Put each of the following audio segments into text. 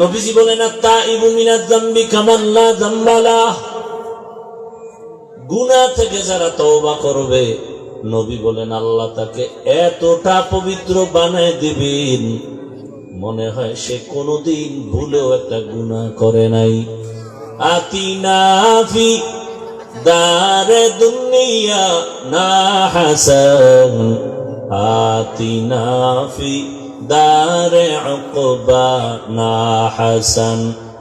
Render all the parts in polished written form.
নবীজি বলেন আত-তাইবু মিনাজ যামবি কামান লা যামবা লাহ, গুনাহ থেকে যারা তওবা করবে নবী বলেন আল্লাহ তাকে এতটা পবিত্র বানায় দিবেন মনে হয় সে কোনোদিন ভুলেও একটা গুনাহ করে নাই। আতিনা ফি দারে দুনিয়া না হাসান, আতিনা ফি দারে উকবা না হাসান,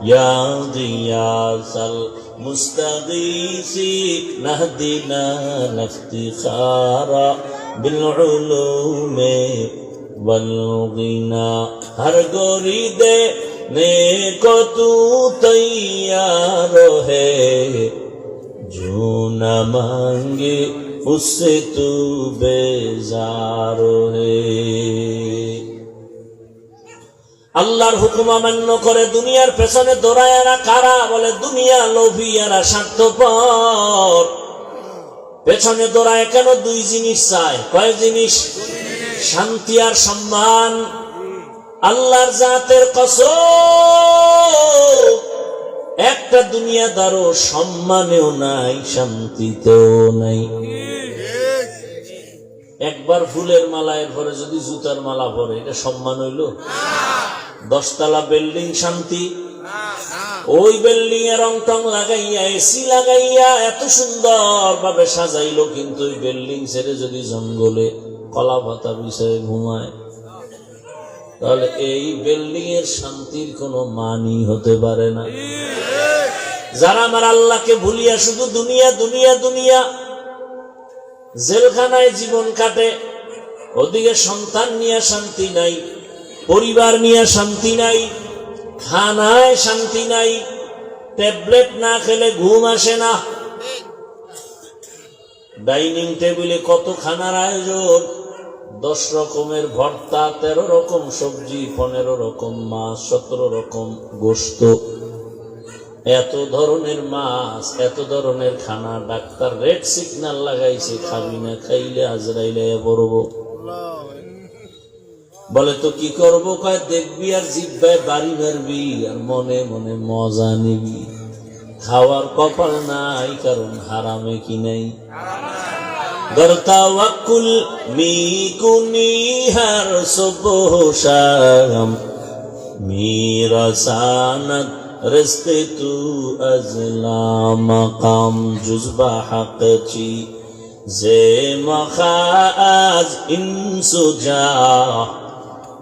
ইয়া গিয়াসাল মুস্তাগীসি নাহদিনা লিফতিখারা বিল উলুমে वल गिना। हर गोरी दे ने को तू तैयार है, जो न मांगे उससे तू बेजार है। আল্লাহর হুকুম অমান্য করে দুনিয়ার পেছনে দৌড়ায়রা কারা? বলে দুনিয়া লোভীরা, স্বার্থপর। পেছনে দৌড়ায় কেন? দুই জিনিস চায়। কয় জিনিস? শান্তি আর সম্মান। আল্লাহর জাতের কসম, একটা দুনিয়াদারও সম্মানেও নাই, শান্তিতেও নাই। একবার ফুলের মালা, এরপরে যদি জুতার মালা পরে, এটা সম্মান হইল? 10 তলা বিল্ডিং শান্তি? ওই বিল্ডিং এ রং টং লাগাইয়া, এসি লাগাইয়া এত সুন্দর ভাবে সাজাইলো, কিন্তু ওই বিল্ডিং ছেড়ে যদি জঙ্গলে কলা পাতা বিষয়ে ঘুমায়, তাহলে এই বিল্ডিং এর শান্তির কোনো মানই হতে পারে না। যারা আমার আল্লাহকে ভুলিয়া শুধু দুনিয়া দুনিয়া দুনিয়া, জেলখানায় জীবন কাটে, ওদিকে সন্তান নিয়ে শান্তি নাই, পরিবার নিয়ে শান্তি নাই, খানায় শান্তি নাই, ট্যাবলেট না খেলে ঘুম আসে না। ডাইনিং টেবিলে কত খানার আয়োজন, 10 রকমের ভর্তা, 13 রকম সবজি, 15 রকম মাছ, 17 রকম গোশত, এত ধরনের মাছ, এত ধরনের খানা। ডাক্তার রেড সিগন্যাল লাগাইছে, খাবি না, খাইলে আজরাইলে পড়ব। বলে তো কি করবো? কয় দেখবি আর জিহ্বায় বাড়ি মারবি আর মনে মনে মজা নিবি। খাওয়ার কপাল নাই, কারণ হারামে কি নাই। গরতাওয়াক্কুল মিকুনি হার সুবহ শাম, মিরাসানাত রিজকে তু আজলা মাকাম, জুজবা হাকচি জে মখাজ ইনসুজা,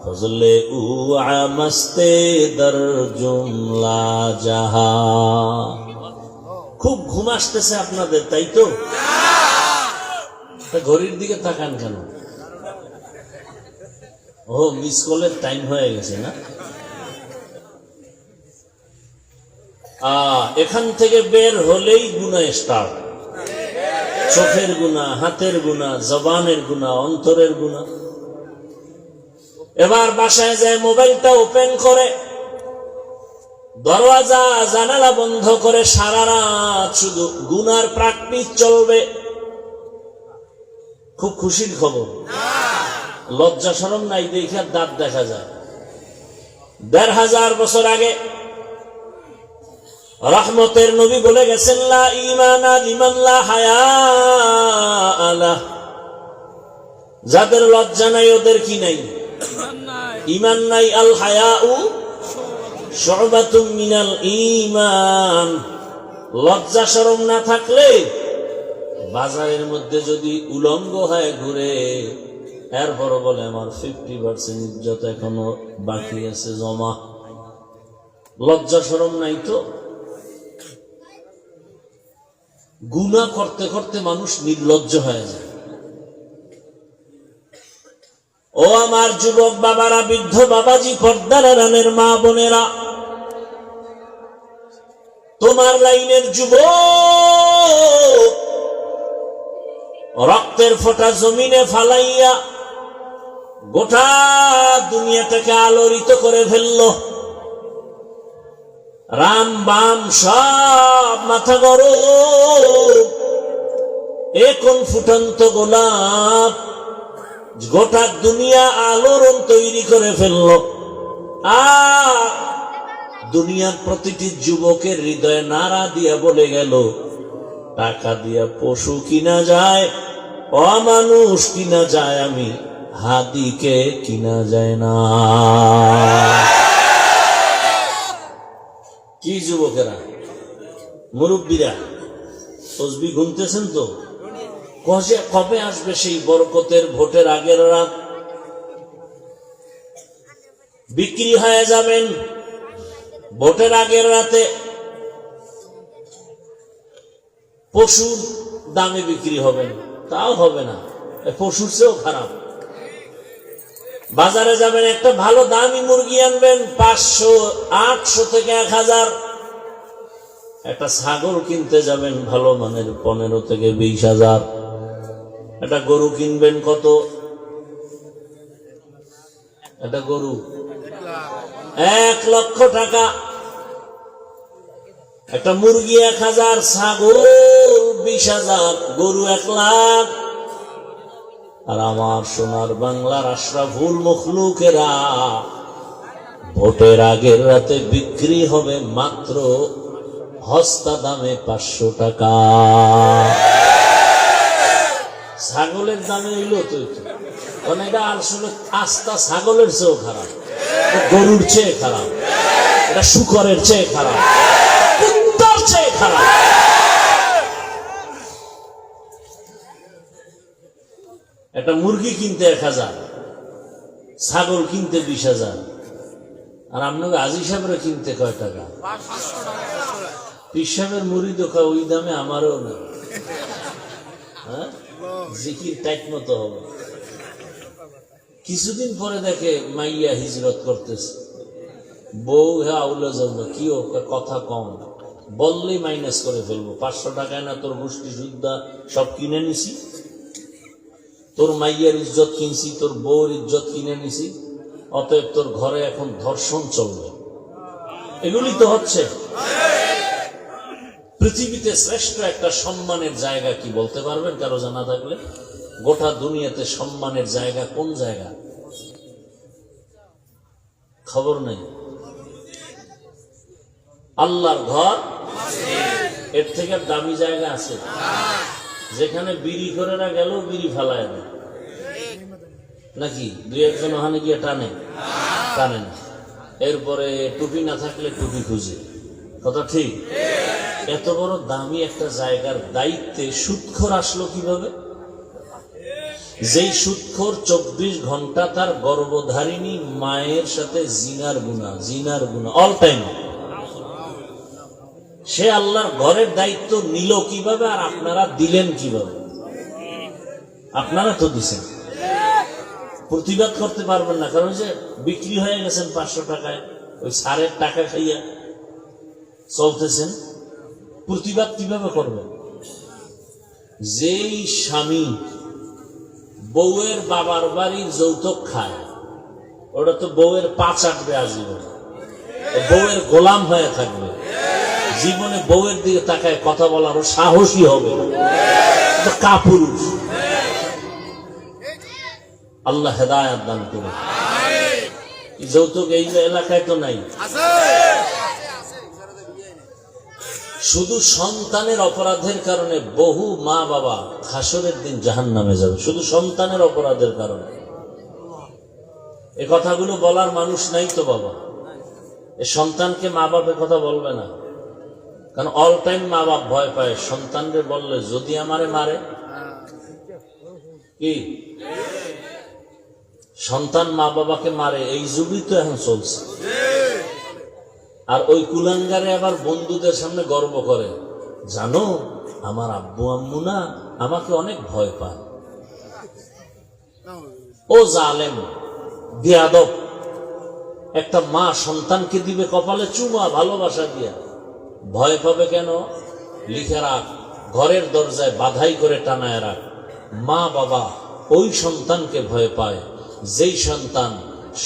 ফজলে উ আমস্তে দর জুমলা জাহা। খুব ঘুম আসতেছে আপনাদের, তাই তো? ঘড়ির দিকে তাকান কেন? ও, মিস কলের টাইম হয়ে গেছে না? এখান থেকে বের হলেই গুনাহ স্টার্ট। চোখের গুনাহ, হাতের গুনাহ, জবানের গুনাহ, অন্তরের গুনাহ। এবার বাসায় যায় মোবাইলটা ওপেন করে, দরওয়াজা জানালা বন্ধ করে সারা রাত শুধু গুনার প্র্যাকটিস চলবে। খুব খুশির খবর, লজ্জা শরম নাই দেখে দাঁত দেখা যায়। 1500 বছর আগে রহমতের নবী বলে গেছেন, লা ঈমানা লিমান লা হায়া আলা, যাদের লজ্জা নাই ওদের কি নাই? ঈমান নাই। আল হায়াউ শুবাতুম মিনাল ঈমান। লজ্জা শরম না থাকলে বাজারের মধ্যে যদি উলঙ্গ হয় ঘুরে, এরপরও বলে আমার 50% ইজ্জত এখনো বাকি আছে জমা। লজ্জা শরম নাই তো। গুনাহ করতে করতে মানুষ নির্লজ্জ হয়ে যায়। ও আমার যুবক বাবারা, বৃদ্ধ বাবাজি, পর্দার আড়ালের মা বোনেরা, তোমার লাইনের যুবক রক্তের ফোঁটা জমিনে ফালাইয়া গোটা দুনিয়াটাকে আলোড়িত করে ফেললো। রাম বাম সব মাথা গরম, এ কোন ফুটন্ত গোলাপ, গোটা দুনিয়া আলোড়ন তৈরি করে ফেললো। দুনিয়ার প্রতিটি যুবকের হৃদয়ে নাড়া দিয়া বলে গেল, টাকা দিয়া পশু কিনা যায়, অমানুষ কিনা যায়, আমি হাদিকে কিনা যায় না। কি যুবকেরা, মুরব্বীরা তসবি গুনতেছেন তো? কবে আসবে সেই বরকতের ভোটের আগের রাত? বিক্রি হয়ে যাবেন ভোটের আগের রাতে, পশুর দামে বিক্রি হবেন, তাও হবে না, পশুর চেয়েও খারাপ। বাজারে যাবেন, একটা ভালো দামি মুরগি আনবেন, 500, 800 থেকে 1000। একটা ছাগল কিনতে যাবেন ভালো মানের, 15 থেকে 20,000। একটা গরু কিনবেন কত? একটা গরু 1 লক্ষ টাকা, একটা মুরগি 1000, ছাগল 20,000, গরু 1 লাখ। আর আমার সোনার বাংলার আশরাফুল মখলুকেরা ভোটের আগের রাতে বিক্রি হবে মাত্র হস্তা দামে 500 টাকা। ছাগলের দামে হইল তো, কারণ এটা আসলে আস্তা ছাগলের চেয়েও খারাপ, গরুর চেয়ে খারাপ, এটা শুকরের চেয়ে খারাপ, কুত্তার চেয়ে খারাপ। একটা মুরগি কিনতে 1000, ছাগল কিনতে 20,000, আর আপনাকে আজি সাহেবের কিনতে কয় টাকা? পীর সাহেবের মুড়ি দোকা ওই দামে আমারও না। হ্যাঁ, জিকির টাইট মতো হবে। কিছুদিন পরে দেখে মাইয়া হিজরত করতেছে, বউ হ্যাঁ আউলে যাবো, কি কথা কম, বললেই মাইনাস করে ফেলবো। 500 টাকায় না তোর গোষ্ঠী সুদ্ধা সব কিনে নিছি, তোর মাইয়ার ইজ্জত কিনছি, তোর বউর ইজ্জত কিনে নিছি, অতএব তোর ঘরে এখন ধর্ষণ চলবে। এগুলি তো হচ্ছে। পৃথিবীতে শ্রেষ্ঠ একটা সম্মানের জায়গা কি বলতে পারবেন কারো জানা থাকলে? গোটা দুনিয়াতে সম্মানের জায়গা কোন জায়গা? খবর নেই। আল্লাহর ঘর, এর থেকে দামি জায়গা আছে? যেখানে বিড়ি করে না গেলেও বিড়ি ফেলায় না, নাকি 2-1 ওখানে গিয়ে টানে না। এরপরে টুপি না থাকলে টুপি খুঁজে, কথা ঠিক? এত বড় দামি একটা জায়গার দায়িত্বে সুদখোর আসলো কিভাবে? যেই সুদখোর 24 ঘন্টা তার গর্ভধারিণী মায়ের সাথে জিনার গুনাহ অল টাইম, সে আল্লাহর ঘরের দায়িত্ব নিল কিভাবে? আর আপনারা দিলেন কিভাবে? আপনারা তো দিছেন, প্রতিবাদ করতে পারবেন না, কারণ যে বিক্রি হয়ে গেছেন 500 টাকায়, ওই সারের টাকা খাইয়া চলতেছেন। প্রতিবাদ কিভাবে করবেন? যেই স্বামী বউয়ের বাবার বাড়ির যৌতুক খায়, ওটা তো বউয়ের পা চাটবে আজীবন, বউয়ের গোলাম হয়ে থাকবে, জীবনে বউয়ের দিকে তাকায় কথা বলারও সাহসী হবে, কাপুরুষ। আল্লাহ হেদায়েত দান করুন। যৌতুক এই এলাকায় তো নাই। শুধু সন্তানের অপরাধের কারণে বহু মা বাবা হাসরের দিন জাহান্নামে যাবে, শুধু সন্তানের অপরাধের কারণে। এ কথাগুলো বলার মানুষ নাই তো বাবা। এ সন্তানকে মা বাপের কথা বলবে না, কারণ অল টাইম মা বাপ ভয় পায় সন্তানরে বললে যদি আমারে মারে। কি সন্তান মা বাবাকে মারে, এই যুগই তো এখন চলছে। আর ওই কুলাঙ্গারে আবার বন্ধুদের সামনে গর্ব করে, জানো আমার আব্বু আম্মু না আমাকে অনেক ভয় পায়। ও জালেম বেয়াদব, একটা মা সন্তানকে দিবে কপালে চুমা ভালোবাসা দিয়া, ভয় পাবে কেন? লিখে রাখ, ঘরের দরজায় বাধাই করে টানায় রাখ। মা বাবা ওই সন্তানকে ভয় পায় যেই সন্তান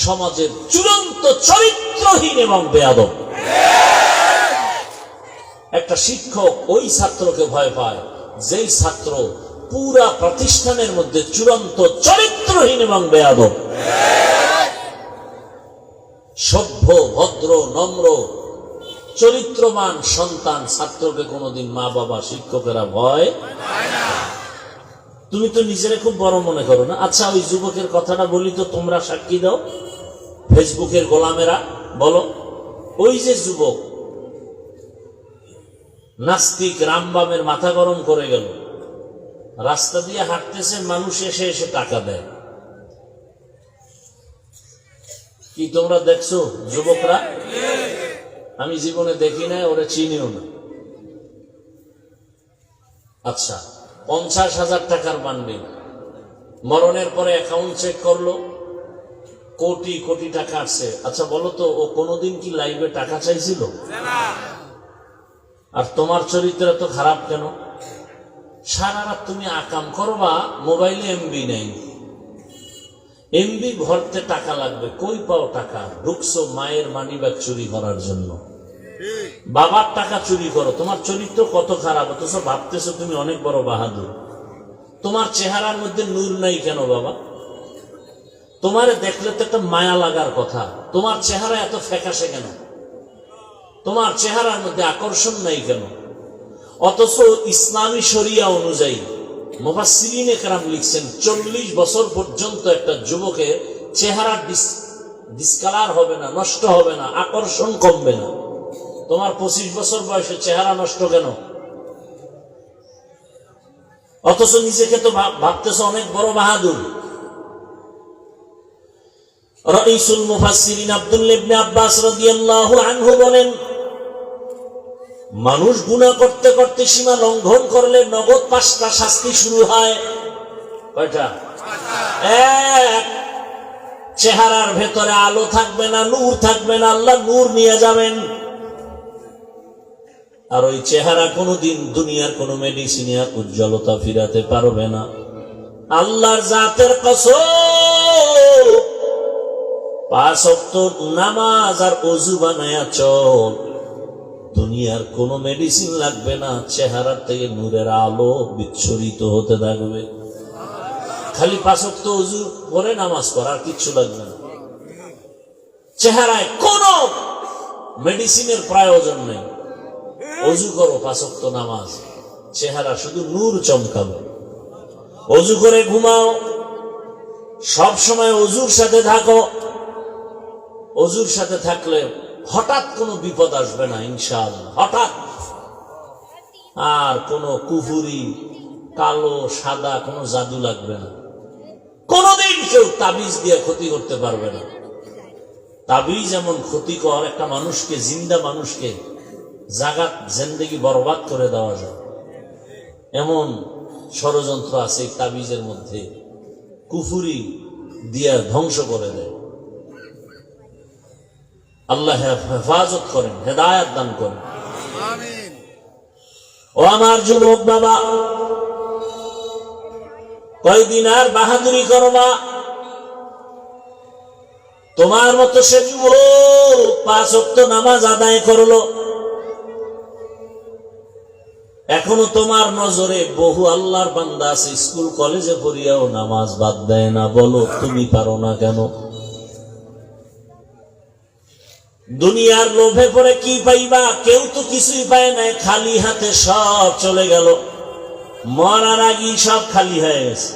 সমাজের চূড়ান্ত চরিত্রহীন এবং বেয়াদব। একটা শিক্ষক ওই ছাত্রকে ভয় পায় যেই ছাত্র পুরা প্রতিষ্ঠানের মধ্যে চূড়ান্ত চরিত্রহীন এবং বেয়াদব। সভ্য ভদ্র নম্র চরিত্রবান সন্তান ছাত্রকে কোনোদিন মা বাবা শিক্ষকেরা ভয়। তুমি তো নিজেরা খুব বড় মনে করো না। আচ্ছা, ওই যুবকের কথাটা বলি তো, তোমরা সাক্ষী দাও, ফেসবুকের গোলামেরা বলো। ওই যে যুবক নাস্তিক রামবামের মাথা গরম করে গেল, রাস্তা দিয়ে হাঁটতেছে, মানুষ এসে এসে টাকা দেয়। কি তোমরা দেখছো যুবকরা? আমি জীবনে দেখি না, ওরা চিনিও না। আচ্ছা, 50,000 টাকার বান্ডিল, মরণের পরে অ্যাকাউন্ট চেক করলো, কোটি কোটি টাকা আসছে। আচ্ছা বলো তো, ও কোনোদিন কি লাইভে টাকা চাইছিল? আর তোমার চরিত্র তো খারাপ কেন? সারা রাত তুমি আকাম করবা, মোবাইলে এমবি নেই, এমবি ভরতে টাকা লাগবে, কই পাও টাকা? ঢুকছো মায়ের মানিব্যাগ চুরি করার জন্য, বাবার টাকা চুরি করো। তোমার চরিত্র কত খারাপ, অথচ ভাবতেছো তুমি অনেক বড় বাহাদুর। তোমার চেহারার মধ্যে নূর নাই কেন বাবা? তোমারে দেখলে তো একটা মায়া লাগার কথা। তোমার চেহারা এত ফ্যাকাশে কেন? তোমার চেহারার মধ্যে আকর্ষণ নাই কেন? অথচ ইসলামী শরিয়া অনুযায়ী মুফাসসিরিনে কেরাম লিখছেন, 40 বছর পর্যন্ত একটা যুবকের চেহারা ডিসকালার হবে না, নষ্ট হবে না, আকর্ষণ কমবে না। তোমার 25 বছর বয়সে চেহারা নষ্ট কেন? অথচ নিজেকে তো ভাবতেছ অনেক বড় বাহাদুর। রাইসুল মুফাসসিরিন আব্দুল্লাহ ইবনে আব্বাস রাদিয়াল্লাহু আনহু বলেন, মানুষ গুনাহ করতে করতে সীমা লঙ্ঘন করলে নগদ 5টা শাস্তি শুরু হয়। কয়টা? এক, চেহারার ভেতরে আলো থাকবে না, নূর থাকবে না, আল্লাহ নূর নিয়ে যাবেন। আর ওই চেহারা কোনোদিন দুনিয়ার কোন মেডিসিনে আর উজ্জ্বলতা ফিরাতে পারবে না। আল্লাহর জাতের কসম, 5 ওয়াক্ত নামাজ আর ওযু বানায়া চল, দুনিয়ার কোন মেডিসিন লাগবে না, চেহারার থেকে নূরের আলো বিচ্ছুরিত হতে থাকবে। খালি 5 ওয়াক্ত ওযু করে নামাজ পড়া, আর কিচ্ছু লাগবে না। চেহারায় কোন মেডিসিনের প্রয়োজন নেই। ওযু করো, 5 ওয়াক্ত নামাজ, চেহারা শুধু নূর চমকাবে। ওযু করে ঘুমাও, সব সময় ওযুর সাথে থাকো। ওযুর সাথে থাকলে হঠাৎ কোনো বিপদ আসবে না ইনশাআল্লাহ, হঠাৎ। আর কোনো কুফুরি, কালো সাদা কোনো জাদু লাগবে না। কোনদিন কেউ তাবিজ দিয়ে ক্ষতি করতে পারবে না। তাবিজ যেমন ক্ষতিকর, একটা মানুষকে, জিন্দা মানুষকে জাগাত জিন্দেগি বরবাদ করে দেওয়া যায়, এমন ষড়যন্ত্র আছে তাবিজের মধ্যে, কুফুরি দিয়া ধ্বংস করে দেয়। আল্লাহ হেফাজত করেন, হেদায়াত দান করেন। ও আমার যুবক বাবা, কয়দিন আর বাহাদুরি করবা? তোমার মতো সে যুবক 5 ওয়াক্ত নামাজ আদায় করলো, এখনো তোমার নজরে বহু আল্লাহর বান্দা আছে স্কুল কলেজে পড়িয়াও নামাজ বাদ দেয় না। বলো তুমি পারো না কেন? দুনিয়ার লোভে পড়ে কি পাইবা? কেউ তো কিছুই পায় নাই, খালি হাতে সব চলে গেল। মরার আগেই সব খালি হয়ে গেছে,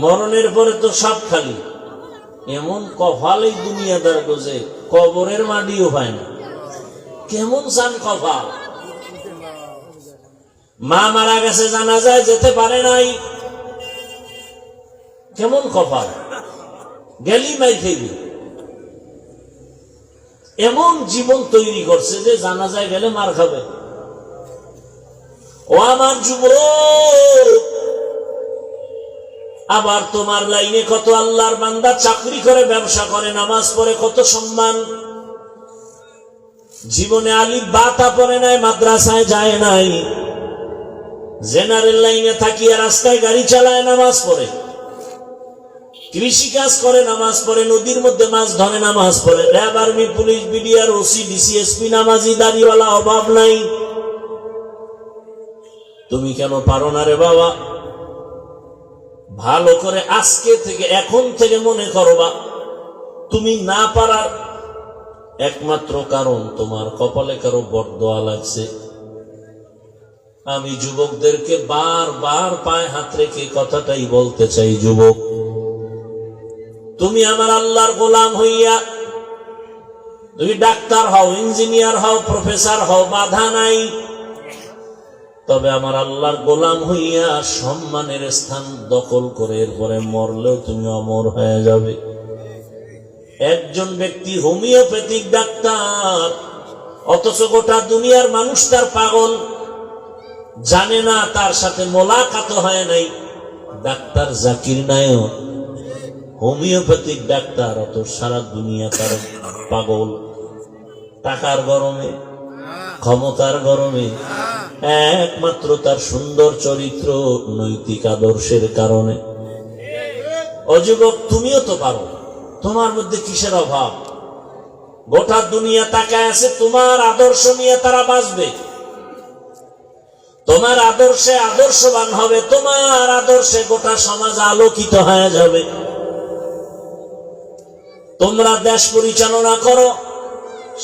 মরণের পরে তো সব খালি। এমন কপাল এই দুনিয়াদার গোজে, কবরের মাটিও পায় না। কেমন চান কপাল! মা মারা গেছে, জানাজায় যেতে পারে নাই, কেমন কপাল! গেলি মাই খেলি। এমন জীবন তৈরি করছে যে জানাজায় গেলে মার খাবে। ও আমার যুবক, আবার তোমার লাইনে কত আল্লাহর বান্দা চাকরি করে, ব্যবসা করে, নামাজ পড়ে, কত সম্মান। জীবনে আলিফ বাতা পড়ে নাই, মাদ্রাসায় যায় নাই, জেনারেল লাইনে থাকিয়া রাস্তায় গাড়ি চালায়, নামাজ পড়ে, কৃষি কাজ করে, নামাজ পড়ে, নদীর মধ্যে মাছ ধরে, নামাজ পড়ে, RAB, army, police, BDR, OC, DC SP নামাজি, দাড়িওয়ালা, অভাব নাই। তুমি কেন পারো না রে বাবা? ভালো করে আজকে থেকে, এখন থেকে মনে করবা, তুমি না পারার একমাত্র কারণ তোমার কপালে কারো বরদোয়া লাগছে। আমি যুবকদেরকে বারবার পায়ে হাত রেখে কথাটাই বলতে চাই, যুবক, তুমি আমার আল্লাহর গোলাম হইয়া তুমি ডাক্তার হও, ইঞ্জিনিয়ার হও, প্রফেসর হও, বাধা নাই। তবে আমার আল্লাহর গোলাম হইয়া সম্মানের স্থান দখল করে এরপরে মরলেও তুমি অমর হয়ে যাবে। একজন ব্যক্তি হোমিওপ্যাথিক ডাক্তার, অথচ গোটা দুনিয়ার মানুষ তার পাগল, জানে না, তার সাথে মোলাকাত হয় নাই। Doctor Zakir Naik homeopathic doctor, অত সারা দুনিয়া তার পাগল। টাকার গরমে, ক্ষমতার গরমে, একমাত্র তার সুন্দর চরিত্র, নৈতিক আদর্শের কারণে। অযুবক, তুমিও তো পারো, তোমার মধ্যে কিসের অভাব? গোটা দুনিয়া তাকায় আছে, তোমার আদর্শ নিয়ে তারা বাঁচবে, তোমার আদর্শে আদর্শবান হবে, তোমার আদর্শে গোটা সমাজ আলোকিত হয়ে যাবে। তোমরা দেশ পরিচালনা করো,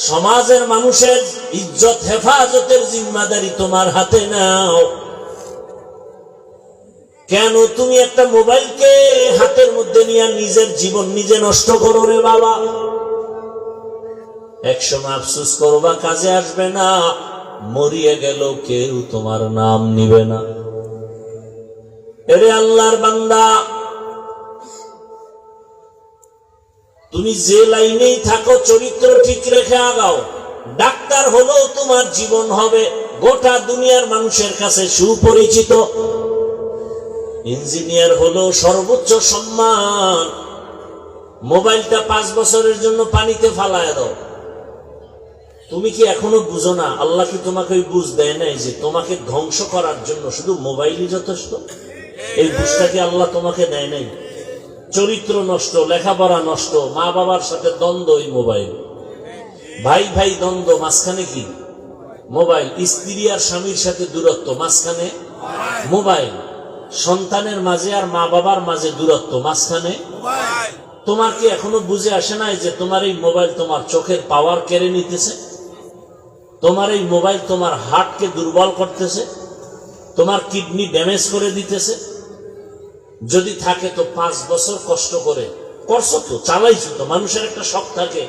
সমাজের মানুষের ইজ্জত হেফাজতের জিম্মাদারি তোমার হাতে নাও। কেন তুমি একটা মোবাইলকে হাতের মধ্যে নিয়ে নিজের জীবন নিজে নষ্ট করো রে বাবা? একসময় আফসোস করবা, কাজে আসবে না, মরিয়ে গেল কেউ তোমার নাম নিবে না। এরে আল্লাহর বান্দা, তুমি যে লাইনেই থাকো চরিত্র ঠিক রেখে আগাও। ডাক্তার হলেও তোমার জীবন হবে গোটা দুনিয়ার মানুষের কাছে সুপরিচিত, ইঞ্জিনিয়ার হলেও সর্বোচ্চ সম্মান। মোবাইলটা 5 বছরের জন্য পানিতে ফালায় দাও। তুমি কি এখনো বুঝো না? আল্লাহ কি তোমাকে ওই বুঝ দেয় নাই যে তোমাকে ধ্বংস করার জন্য শুধু মোবাইলই যথেষ্ট? এই বুঝটা কি আল্লাহ তোমাকে দেয় নাই? চরিত্র নষ্ট, লেখাপড়া নষ্ট, মা বাবার সাথে দ্বন্দ্ব, এই মোবাইল। ভাই ভাই দ্বন্দ্ব, মাঝখানে কি? মোবাইল। স্ত্রী আর স্বামীর সাথে দূরত্ব, মাঝখানে মোবাইল। সন্তানের মাঝে আর মা বাবার মাঝে দূরত্ব, মাঝখানে। তোমার কি এখনো বুঝে আসে নাই যে তোমার এই মোবাইল তোমার চোখের পাওয়ার কেড়ে নিতেছে? তোমার এই মোবাইল তোমার হার্টকে দুর্বল করতেছে, তোমার কিডনি ড্যামেজ করে দিতেছে। যদি থাকে তো 5 বছর কষ্ট করে করছো তো, চালাইছো তো। মানুষের একটা শখ থাকে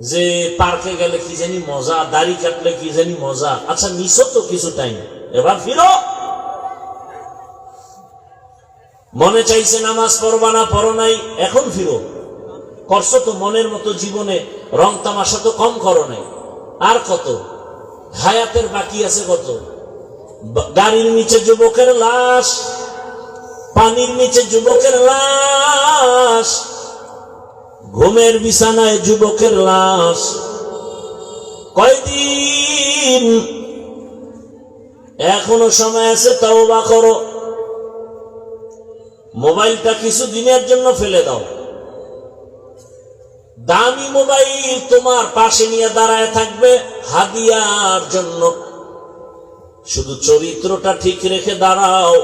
যে পার্কে গেলে কি জানি মজা, দাড়ি কাটলে কি জানি মজা। আচ্ছা, নিছো তো কিছু টাইম, এবার ফিরো। মনে চাইছে নামাজ পড়বা না, পড়ো নাই, এখন ফিরো। করছো তো মনের মতো, জীবনে রং তামাশা তো কম করো নাই। আর কত হায়াতের বাকি আছে? কত গাড়ির নিচে যুবকের লাশ, পানির নিচে যুবকের লাশ, ঘুমের বিছানায় যুবকের লাশ। কয়দিন এখনো সময় আছে, তওবা করো। মোবাইলটা কিছু দিনের জন্য ফেলে দাও। দামি মোবাইল তোমার পাশে নিয়ে দাঁড়ায় থাকবে হাদিয়ার জন্য। শুধু চরিত্রটা ঠিক রেখে দাঁড়াও,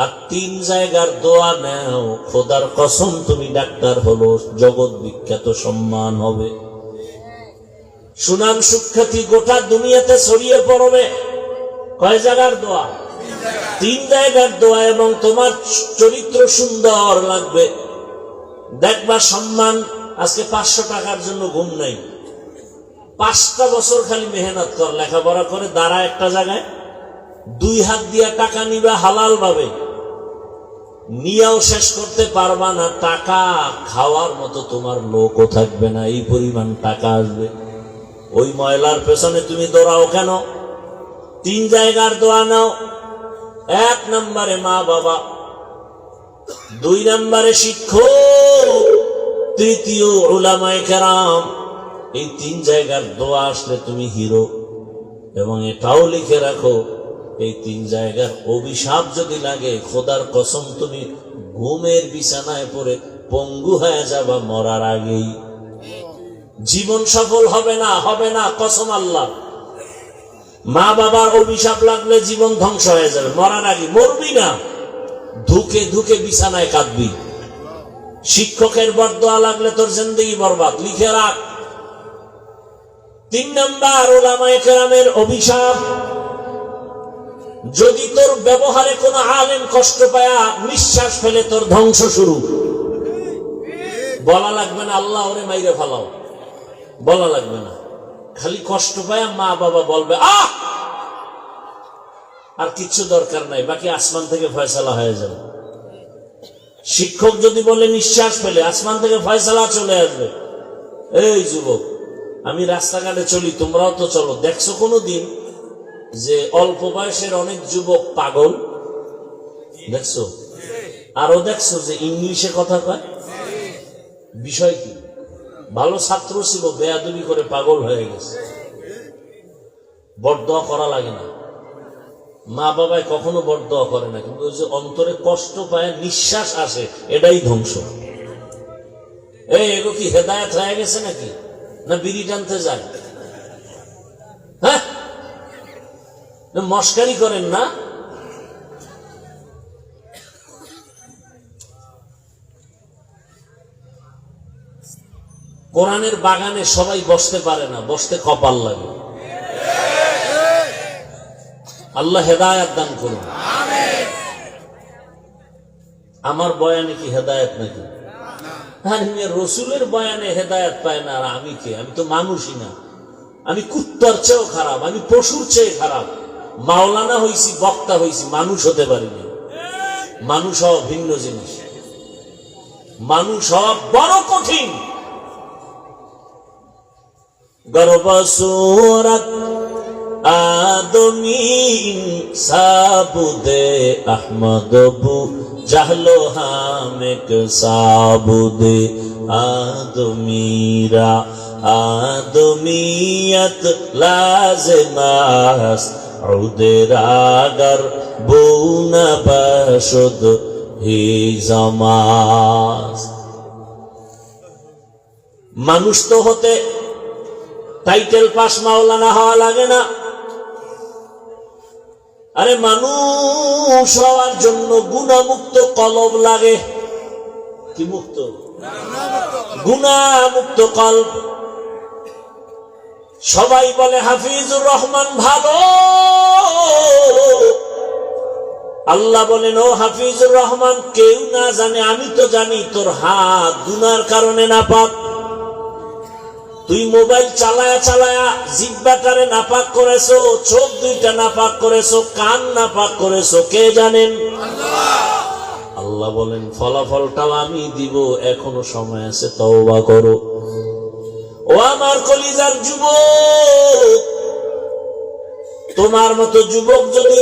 আর 3 জায়গার দোয়া নাও। খোদার কসম, তুমি ডাক্তার হলো, জগৎ বিখ্যাত, সম্মান হবে, সুনাম সুখ্যাতি গোটা দুনিয়াতে ছড়িয়ে পড়বে। কয় জায়গার দোয়া? 3 জায়গার দোয়া। এবং তোমার চরিত্র সুন্দর লাগবে, দেখবা সম্মান। আজকে 500 টাকার জন্য ঘুম নাই। 5টা বছর খালি মেহনত কর, লেখাপড়া করে দাঁড়া একটা জায়গায়, 2 হাত দিয়া টাকা নিবা হালাল ভাবে, নিয়েও শেষ করতে পারবা না। টাকা খাওয়ার মতো তোমার লোকও থাকবে না, এই পরিমাণ টাকা আসবে। ওই ময়লার পেছনে তুমি দৌড়াও কেন? 3 জায়গার দোয়া নাও। 1 নম্বরে মা বাবা, 2 নম্বরে শিক্ষক, 3য় উলামায়ে কেরাম। এই 3 জায়গার দোয়া আসলে তুমি হিরো। এবং এটাও লিখে রাখো, এই 3 জায়গার অভিশাপ যদি লাগে, খোদার কসম তুমি ঘুমের বিছানায় পড়ে পঙ্গু হয়ে যাবা মরার আগেই। জীবন সফল হবে না, হবে না, কসম আল্লাহ। মা বাবার অভিশাপ লাগলে জীবন ধ্বংস হয়ে যাবে মরার আগে। মরবি না, ধুকে ধুকে বিছানায় কাঁদবি। শিক্ষকের বরদোয়া লাগলে তোর জিন্দেগি বরবাদ। লিখে রাখ, তিন নাম্বার উলামায়ে কেরামের অভিশাপ, যদি তোর ব্যবহারে কোনো আলেম কষ্ট পায়া নিঃশ্বাস ফেলে তোর ধ্বংস শুরু। বলা লাগবে না আল্লাহ ওরে মাইরে ফেলাও, বলা লাগবে না, খালি কষ্ট পায়া মা বাবা বলবে আহ, আর কিচ্ছু দরকার নাই, বাকি আসমান থেকে ফয়সালা হয়ে যাবে। শিক্ষক যদি বলে নিঃশ্বাস ফেলে, আসমান থেকে ফয়সালা চলে আসবে। এই যুবক, আমি রাস্তাঘাটে চলি, তোমরাও তো চলো, দেখছো কোনো দিন যে অল্প বয়সের অনেক যুবক পাগল? দেখছো? আরো দেখছো যে ইংলিশে কথা কয়? বিষয় কি? ভালো ছাত্র ছিল, বেয়াদবি করে পাগল হয়ে গেছে। বরদোয়া করা লাগে না, মা বাবায় কখনো বরদোয়া করে না, কিন্তু ওই যে অন্তরে কষ্ট পায়, নিঃশ্বাস আসে, এটাই ধ্বংস। এগো কি হেদায়েত হয়ে গেছে নাকি, না বিড়ি টানতে যায়? হ্যাঁ, মস্কারি করেন না। কোরআনের বাগানে সবাই বসতে পারে না, বসতে কপাল লাগে। আল্লাহ হেদায়েত দান করুন। আমার বয়ানে কি হেদায়েত নাকি? রসুলের বয়ানে হেদায়েত পায় না, আর আমি কে? আমি তো মানুষই না, আমি কুত্তার চেয়েও খারাপ, আমি পশুর চেয়ে খারাপ। মাওলানা হইছি, বক্তা হইছি, মানুষ হতে পারিনি। মানুষ হওয়া ভিন্ন জিনিস, মানুষ হওয়া বড় কঠিন। গর্বসুরত আদমি সাবুদে আহমদ বু জাহলো হামেক সাবুদে আদমিরা আদমিয়ত লাজমাস উদেরাগর বুনা বশুদ হি জামাস। মানুষ তো হতে টাইটেল পাস মাওলানা হওয়া লাগে না। আরে মানুষ হওয়ার জন্য গুনাহমুক্ত কলব লাগে। কি মুক্ত? গুনাহমুক্ত কলব। সবাই বলে হাফিজুর রহমান ভালো, আল্লাহ বলেন ও হাফিজুর রহমান, কেউ না জানে, আমি তো জানি তোর হাত গুনার কারণে নাপাক। তুই মোবাইল চালায়া চালায়া জিহ্বাটারে নাপাক করেছো, চোখ দুইটা নাপাক করেছো, কান নাপাক করেছো, কে জানেন? আল্লাহ বলেন ফলাফলটাও আমি দিব, এখনো সময় আছে, তওবা করো। ও আমার কলিজার যুবক, তোমার মতো যুবক যদি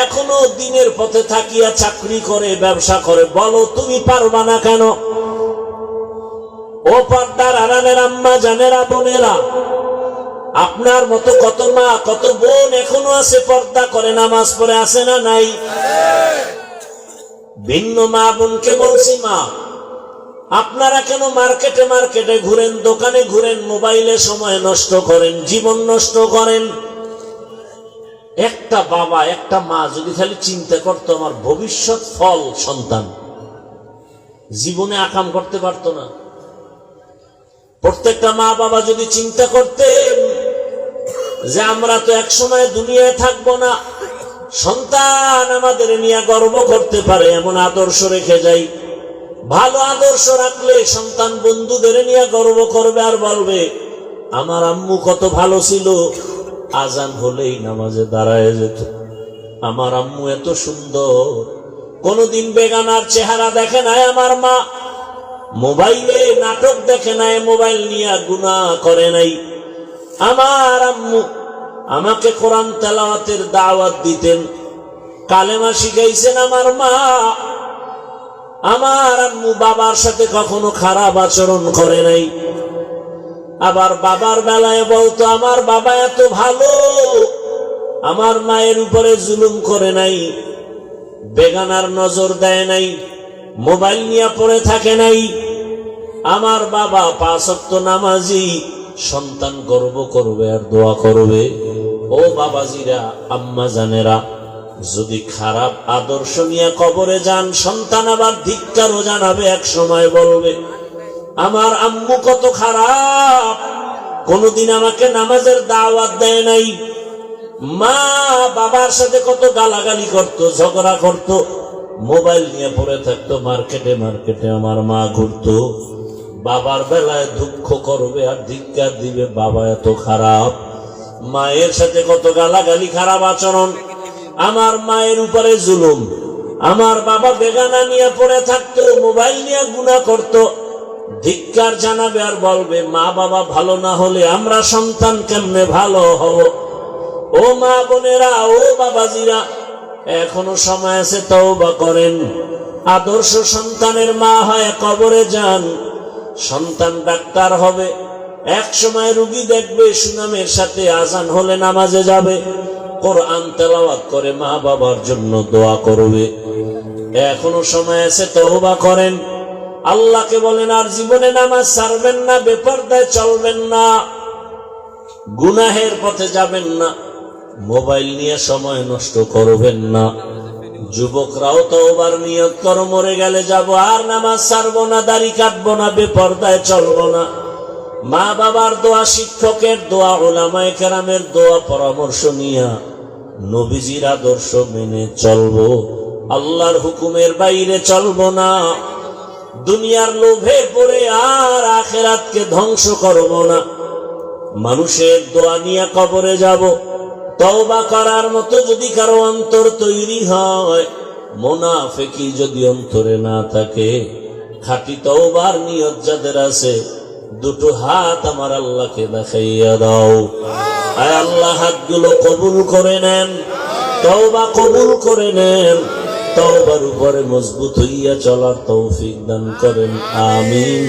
এখনো দিনের পথে থাকিয়া চাকরি করে, ব্যবসা করে, বলো তুমি পারবা না কেন? ও পর্দার আড়ালের আম্মা জানেরা, বোনেরা, আপনার মতো কত মা কত বোন এখনো আছে, পর্দা করে, নামাজ পড়ে, আছে না নাই? ভিন্ন মা বোনকে বলছি, মা আপনারা কেন মার্কেটে মার্কেটে ঘুরেন, দোকানে ঘুরেন, মোবাইলে সময় নষ্ট করেন, জীবন নষ্ট করেন? একটা বাবা একটা মা যদি খালি চিন্তা করতো আমার ভবিষ্যৎ ফল সন্তান, জীবনে আকাম করতে পারতো না। প্রত্যেকটা মা বাবা যদি চিন্তা করতেন যে আমরা তো এক সময় দুনিয়ায় থাকবো না, সন্তান আমাদের নিয়ে গর্ব করতে পারে এমন আদর্শ রেখে যাই। ভালো আদর্শ রাখলে সন্তান বন্ধুদের নিয়ে গর্ব করবে আর বলবে আমার আম্মু কত ভালো ছিল, আজান হলেই নামাজে দাঁড়ায় যেত, আমার আম্মু এত সুন্দর, কোনদিন বেগানার চেহারা দেখে নাই আমার মা, মোবাইলে নাটক দেখে নাই, মোবাইল নিয়ে গুনাহ করে নাই, আমার আম্মু আমাকে কোরআন তেলাওয়াতের দাওয়াত দিতেন, কালেমা শিখাইছেন আমার মা, আমার আম্মু বাবার সাথে কখনো খারাপ আচরণ করে নাই। আবার বাবার বেলায় বলতো আমার বাবা এত ভালো, আমার মায়ের উপরে জুলুম করে নাই, বেগানার নজর দেয় নাই, মোবাইল নিয়ে পড়ে থাকে নাই, আমার বাবা 5 ওয়াক্ত নামাজি। সন্তান গর্ব করবে আর দোয়া করবে। ও বাবাজিরা, আম্মা জানেরা, যদি খারাপ আদর্শ নিয়ে কবরে যান, সন্তান আবার ধিক্কারও জানাবে, এক সময় বলবে আমার আম্মু কত খারাপ, কোনদিন আমাকে নামাজের দাওয়াত দেয় নাই। মা বাবার সাথে কত গালাগালি করত, ঝগড়া করত, মোবাইল নিয়ে পড়ে থাকতো মার্কেটে মার্কেটে। আমার মা ঘুরতো, বাবার বেলায় দুঃখ করবে আর ধিক্কার দিবে, বাবা এত খারাপ। মায়ের সাথে কত গালাগালি, খারাপ আচরণ, আমার মায়ের উপরে জুলুম। আমার বাবা বেগানা নিয়ে পড়ে থাকতো, মোবাইল নিয়ে গুনাহ করত, ধিক্কার জানাবে আর বলবে মা বাবা ভালো না হলে আমরা সন্তান কেমনে ভালো হব। ও মা বোনেরা, ও বাবাজিরা, এখনো সময় আছে, তওবা করেন। আদর্শ সন্তানের মা হয় কবরে যান, সন্তান ডাক্তার হবে, এক সময় রুগী দেখবে, সুনামের সাথে আজান হলে নামাজে যাবে, কোরআন তেলাওয়াত করে মা বাবার জন্য দোয়া করবে। এখনো সময় আছে, তওবা করেন। আল্লাহকে বলেন আর জীবনে নামাজ ছাড়বেন না, বেপরদায় চলবেন না, গুনাহের পথে যাবেন না, মোবাইল নিয়ে সময় নষ্ট করবেন না। যুবকরাও তওবার নিয়ত করো, মরে গেলে যাব, আর নামাজ ছাড়বো না, দাড়ি কাটবো না, বেপরদায় চলবো না। মা বাবার দোয়া, শিক্ষকের দোয়া, উলামায়ে কেরামের দোয়া, পরামর্শ নিয়া নবীজির আদর্শ মেনে চলবো, আল্লাহর হুকুমের বাইরে চলবো না। দুনিয়ার লোভে পড়ে আর আখিরাতকে ধ্বংস করবো না। মানুষের দোয়া নিয়ে কবরে যাব। তওবা করার মতো যদি কারো অন্তর তৈরি হয়, মুনাফিকি যদি অন্তরে না থাকে, খাঁটি তওবার নিয়ত যাদের আছে, দুটো হাত আমার আল্লাহকে দেখাইয়া দাও। আয় আল্লাহ, হাতগুলো কবুল করে নেন, তওবা কবুল করে নেন, তওবার উপরে মজবুত হইয়া চলার তৌফিক দান করেন, আমিন।